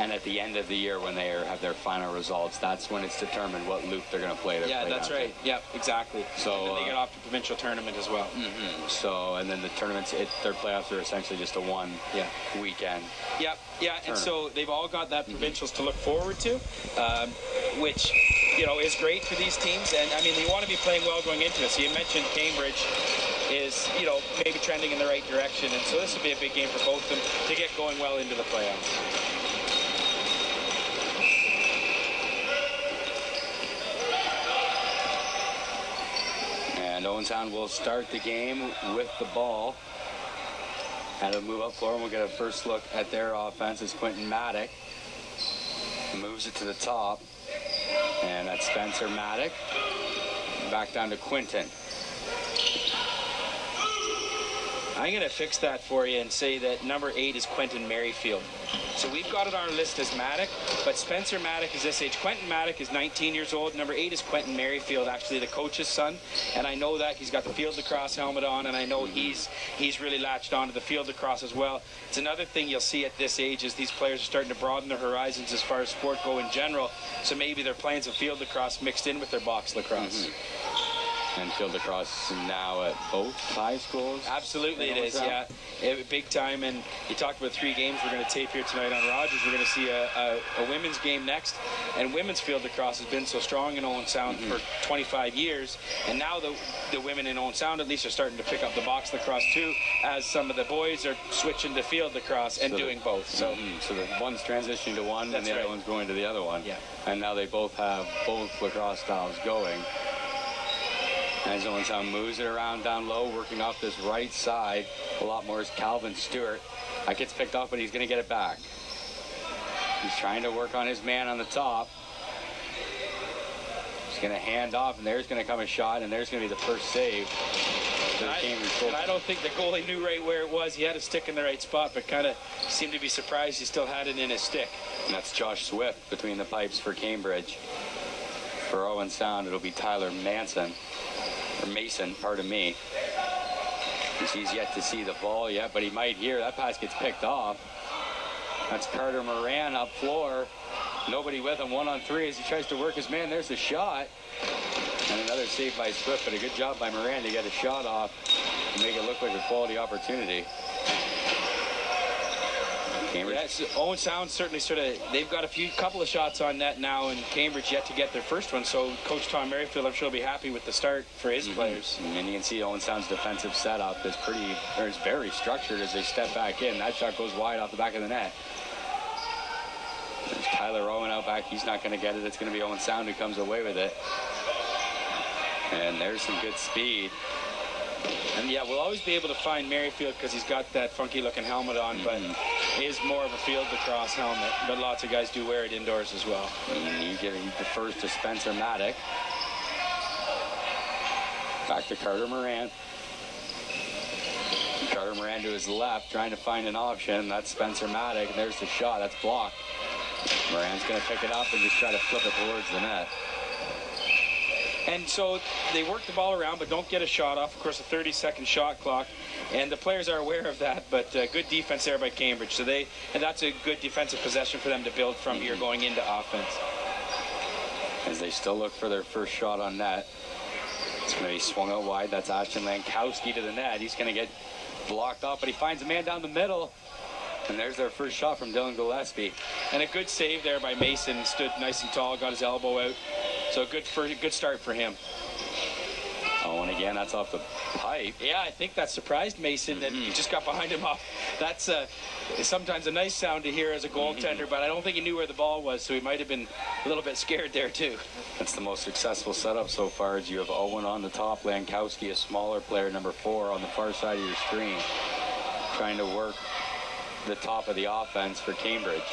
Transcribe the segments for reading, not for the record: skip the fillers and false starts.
And at the end of the year, when they have their final results, that's when it's determined what loop they're going to play. Yeah, that's right. Yeah, exactly. So and then they get off to provincial tournament as well. So, and then the tournaments, their playoffs are essentially just a one weekend. Yeah, and so they've all got that provincials to look forward to, which, you know, is great for these teams. And, I mean, they want to be playing well going into it. So you mentioned Cambridge is, you know, maybe trending in the right direction. And so this will be a big game for both of them to get going well into the playoffs. And Owen Sound will start the game with the ball. And it'll move up floor, and we'll get a first look at their offense. It's Quentin Maddock. Moves it to the top. And that's Spencer Maddock. Back down to Quentin. I'm going to fix that for you and say that number 8 is Quentin Merrifield. So we've got it on our list as Maddock, but Spencer Maddock is this age. Quentin Maddock is 19 years old. Number 8 is Quentin Merrifield, actually the coach's son. And I know that he's got the field lacrosse helmet on, and I know he's really latched onto the field lacrosse as well. It's another thing you'll see at this age is these players are starting to broaden their horizons as far as sport go in general. So maybe they're playing some field lacrosse mixed in with their box lacrosse. And field lacrosse now at both high schools? Absolutely it is, yeah. Big time, and you talked about 3 games we're going to tape here tonight on Rogers. We're going to see a women's game next, and women's field lacrosse has been so strong in Owen Sound for 25 years, and now the women in Owen Sound at least are starting to pick up the box lacrosse too, as some of the boys are switching to field lacrosse and doing both. So the one's transitioning to one, and the other one's going to the other one. Yeah. And now they both have both lacrosse styles going. As Owen Sound moves it around down low, working off this right side. A lot more is Calvin Stewart. That gets picked off, but he's going to get it back. He's trying to work on his man on the top. He's going to hand off, and there's going to come a shot, and there's going to be the first save. And I don't think the goalie knew right where it was. He had a stick in the right spot, but kind of seemed to be surprised he still had it in his stick. And that's Josh Swift between the pipes for Cambridge. For Owen Sound, it'll be Tyler Mason, pardon me. He's yet to see the ball yet, but he might hear. That pass gets picked off. That's Carter Moran up floor. Nobody with him, 1-on-3 as he tries to work his man. There's the shot. And another save by Swift, but a good job by Moran to get a shot off and make it look like a quality opportunity. Yes, Owen Sound certainly they've got couple of shots on net now, and Cambridge yet to get their first one. So Coach Tom Merrifield, I'm sure, will be happy with the start for his players. And you can see Owen Sound's defensive setup is very structured as they step back in. That shot goes wide off the back of the net. There's Tyler Owen out back. He's not going to get it. It's going to be Owen Sound who comes away with it. And there's some good speed. And yeah, we'll always be able to find Merrifield because he's got that funky looking helmet on, but it is more of a field lacrosse helmet. But lots of guys do wear it indoors as well. He defers to Spencer Maddock. Back to Carter Moran. Carter Moran to his left, trying to find an option. That's Spencer Maddock, and there's the shot. That's blocked. Moran's going to pick it up and just try to flip it towards the net. And so they work the ball around, but don't get a shot off. Of course, a 30-second shot clock, and the players are aware of that. But good defense there by Cambridge. So and that's a good defensive possession for them to build from here going into offense. As they still look for their first shot on net, it's going to be swung out wide. That's Ashton Lankowski to the net. He's going to get blocked off, but he finds a man down the middle. And there's their first shot from Dylan Gillespie. And a good save there by Mason. Stood nice and tall, got his elbow out. So good start for him. Oh, and again, that's off the pipe. Yeah, I think that surprised Mason that he just got behind him off. That's sometimes a nice sound to hear as a goaltender, but I don't think he knew where the ball was, so he might have been a little bit scared there too. That's the most successful setup so far. As you have Owen on the top, Lankowski, a smaller player, number 4, on the far side of your screen, trying to work the top of the offense for Cambridge.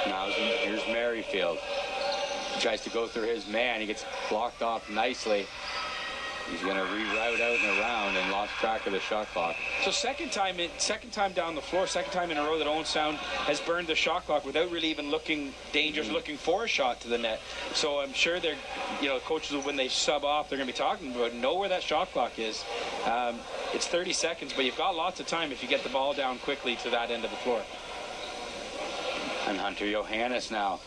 Now here's Merrifield. He tries to go through his man. He gets blocked off nicely. He's going to reroute out and around and lost track of the shot clock. So second time down the floor, second time in a row that Owen Sound has burned the shot clock without really even looking dangerous, looking for a shot to the net. So I'm sure they're, coaches, when they sub off, they're going to be talking about know where that shot clock is. It's 30 seconds, but you've got lots of time if you get the ball down quickly to that end of the floor. And Hunter Johannes now.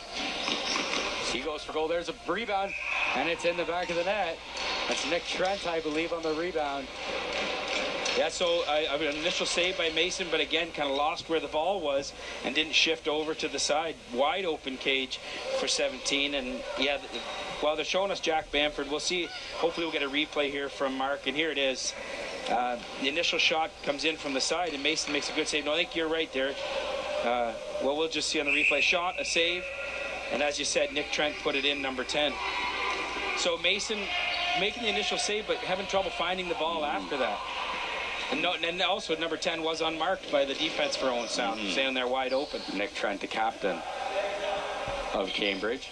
He goes for goal. There's a rebound, and it's in the back of the net. That's Nick Trent, I believe, on the rebound. Yeah, so an initial save by Mason, but again, kind of lost where the ball was and didn't shift over to the side. Wide open cage for 17. And yeah, well, they're showing us Jack Bamford. We'll see. Hopefully we'll get a replay here from Mark. And here it is. The initial shot comes in from the side, and Mason makes a good save. No, I think you're right, Derek. Well, we'll just see on the replay. Shot, a save. And as you said, Nick Trent put it in, number 10. So Mason making the initial save, but having trouble finding the ball after that. And also number 10 was unmarked by the defense for Owen Sound, standing there wide open. Nick Trent, the captain of Cambridge.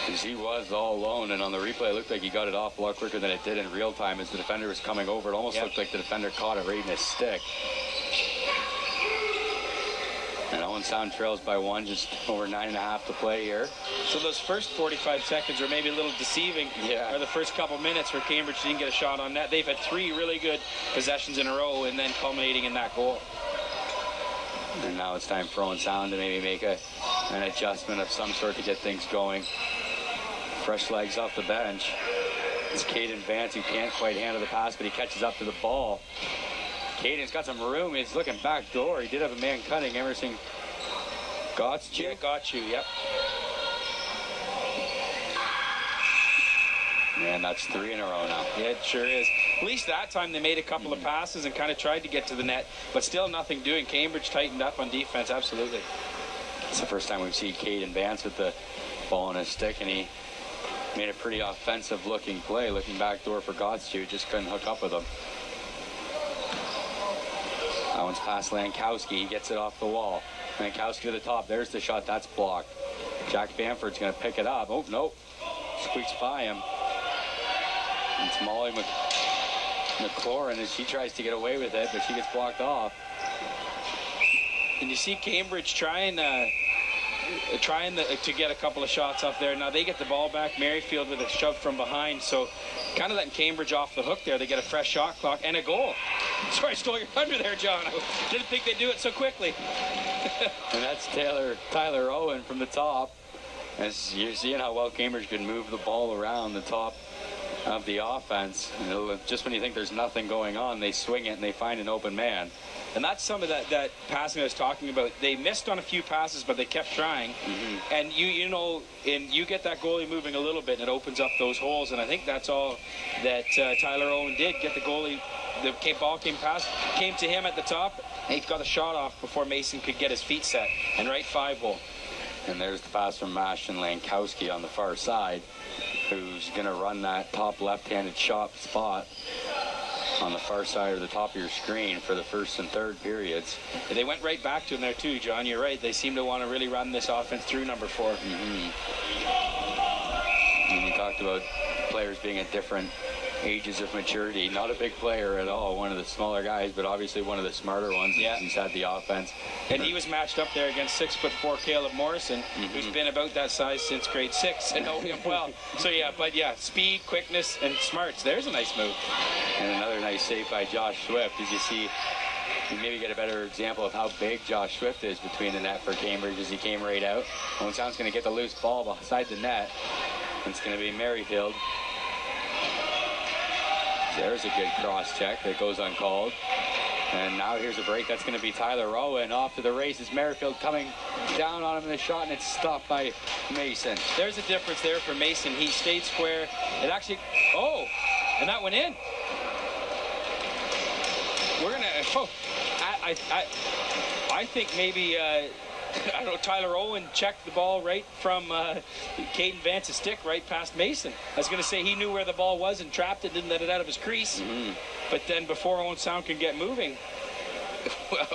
Because he was all alone, and on the replay it looked like he got it off a lot quicker than it did in real time as the defender was coming over. It almost looked like the defender caught it right in his stick. And Owen Sound trails by 1, just over 9.5 to play here. So those first 45 seconds were maybe a little deceiving. Or the first couple minutes where Cambridge didn't get a shot on net. They've had 3 really good possessions in a row, and then culminating in that goal. And now it's time for Owen Sound to maybe make an adjustment of some sort to get things going. Fresh legs off the bench. It's Caden Vance who can't quite handle the pass, but he catches up to the ball. Caden's got some room. He's looking back door. He did have a man cutting. Emerson Gotchu. Yeah, Gotchu, yep. And that's 3 in a row now. Yeah, it sure is. At least that time they made a couple of passes and kind of tried to get to the net, but still nothing doing. Cambridge tightened up on defense, absolutely. It's the first time we've seen Caden Vance with the ball on his stick, and he made a pretty offensive-looking play, looking back door for Gotchu. Just couldn't hook up with him. That one's past Lankowski. He gets it off the wall. Lankowski to the top. There's the shot. That's blocked. Jack Bamford's going to pick it up. Oh, nope. Squeaks by him. It's Molly McLaurin as she tries to get away with it, but she gets blocked off. And you see Cambridge trying to get a couple of shots off there. Now they get the ball back. Merrifield with a shove from behind, so kind of letting Cambridge off the hook there. They get a fresh shot clock and a goal. Sorry, I stole your thunder there, John. I didn't think they'd do it so quickly. And that's Tyler Owen from the top. As you're seeing how well Cambridge can move the ball around the top of the offense. Just when you think there's nothing going on, they swing it and they find an open man. And that's some of that passing I was talking about. They missed on a few passes, but they kept trying. And you get that goalie moving a little bit, and it opens up those holes. And I think that's all that Tyler Owen did. Get the goalie. The ball came to him at the top. And he got the shot off before Mason could get his feet set. And right 5-hole. And there's the pass from Ashton Lankowski on the far side, who's going to run that top left-handed shot spot on the far side of the top of your screen for the first and third periods. And they went right back to him there too, John. You're right. They seem to want to really run this offense through number 4. And you talked about players being at different ages of maturity. Not a big player at all, one of the smaller guys, but obviously one of the smarter ones. Yeah. He's had the offense. And he was matched up there against 6'4" Caleb Morrison, who's been about that size since grade 6 and know him well. So speed, quickness, and smarts. There's a nice move. And another nice save by Josh Swift. As you see, you maybe get a better example of how big Josh Swift is between the net for Cambridge as he came right out. Owen Sound's going to get the loose ball beside the net. It's going to be Merrifield. There's a good cross check that goes uncalled. And now here's a break. That's going to be Tyler Owen off to the races. Merrifield coming down on him in the shot, and it's stopped by Mason. There's a difference there for Mason. He stayed square. It actually, and that went in. We're going to, I think maybe, I don't know, Tyler Owen checked the ball right from Caden Vance's stick right past Mason. I was going to say he knew where the ball was and trapped it, didn't let it out of his crease. But then before Owen Sound can get moving,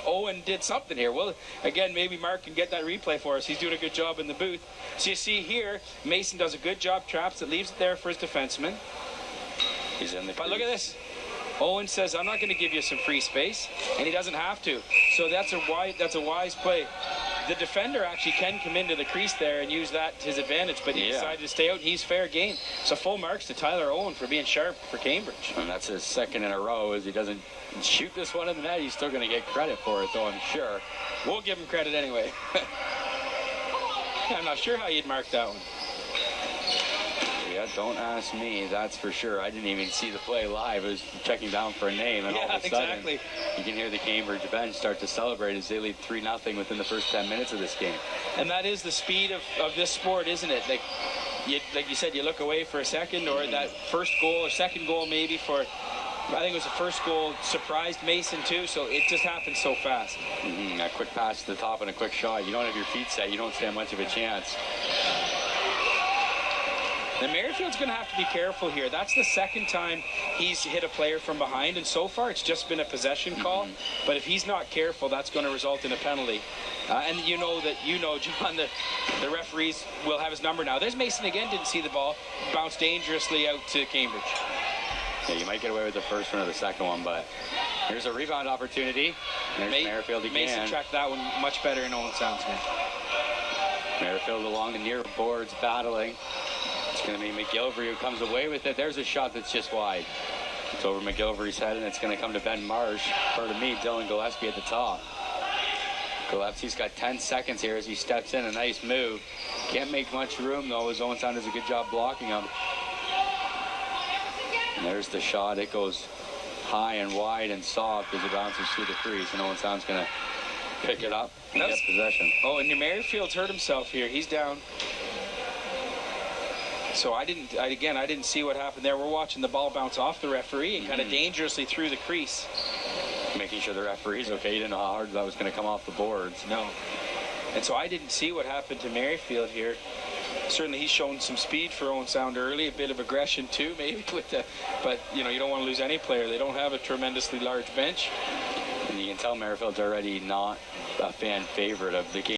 Owen did something here. Well, again, maybe Mark can get that replay for us. He's doing a good job in the booth. So you see here, Mason does a good job, traps it, leaves it there for his defenseman. He's in the But look at this. Owen says, I'm not going to give you some free space, and he doesn't have to. So that's a wise play. the defender actually can come into the crease there and use that to his advantage, but he decided to stay out, and he's fair game. So full marks to Tyler Owen for being sharp for Cambridge. And that's his second in a row. As he doesn't shoot this one in the net, he's still going to get credit for it, though, I'm sure. We'll give him credit anyway. I'm not sure how you'd mark that one. Yeah, don't ask me, that's for sure. I didn't even see the play live. I was checking down for a name, and all of a sudden, you can hear the Cambridge bench start to celebrate as they lead 3-0 within the first 10 minutes of this game. And that is the speed of this sport, isn't it? Like you said, you look away for a second, or that first goal or second goal maybe for, I think it was the first goal, surprised Mason too, so it just happens so fast. A quick pass to the top and a quick shot. You don't have your feet set, you don't stand much of a chance. And Merrifield's going to have to be careful here. That's the second time he's hit a player from behind, and so far it's just been a possession call. But if he's not careful, that's going to result in a penalty. And you know, John, the referees will have his number now. There's Mason again, didn't see the ball, bounced dangerously out to Cambridge. Yeah, you might get away with the first one or the second one, but here's a rebound opportunity. There's Merrifield again. Mason tracked that one much better in Owen Sounds. Merrifield along the near boards battling. It's going to be McGilvery who comes away with it. There's a shot that's just wide. It's over McGilvery's head, and it's going to come to Ben Marsh. Pardon me, Dylan Gillespie at the top. Gillespie's got 10 seconds here as he steps in. A nice move. Can't make much room, though, as Owen Sound does a good job blocking him. And there's the shot. It goes high and wide and soft as it bounces through the crease, and Owen Sound's going to pick it up and get possession. Oh, and Merrifield's hurt himself here. He's down. So I didn't see what happened there. We're watching the ball bounce off the referee and kind of dangerously through the crease. Making sure the referee's okay. He didn't know how hard that was going to come off the boards. No. And so I didn't see what happened to Merrifield here. Certainly he's shown some speed for Owen Sound early, a bit of aggression too, maybe with the, but you don't want to lose any player. They don't have a tremendously large bench. And you can tell Merrifield's already not a fan favorite of the game.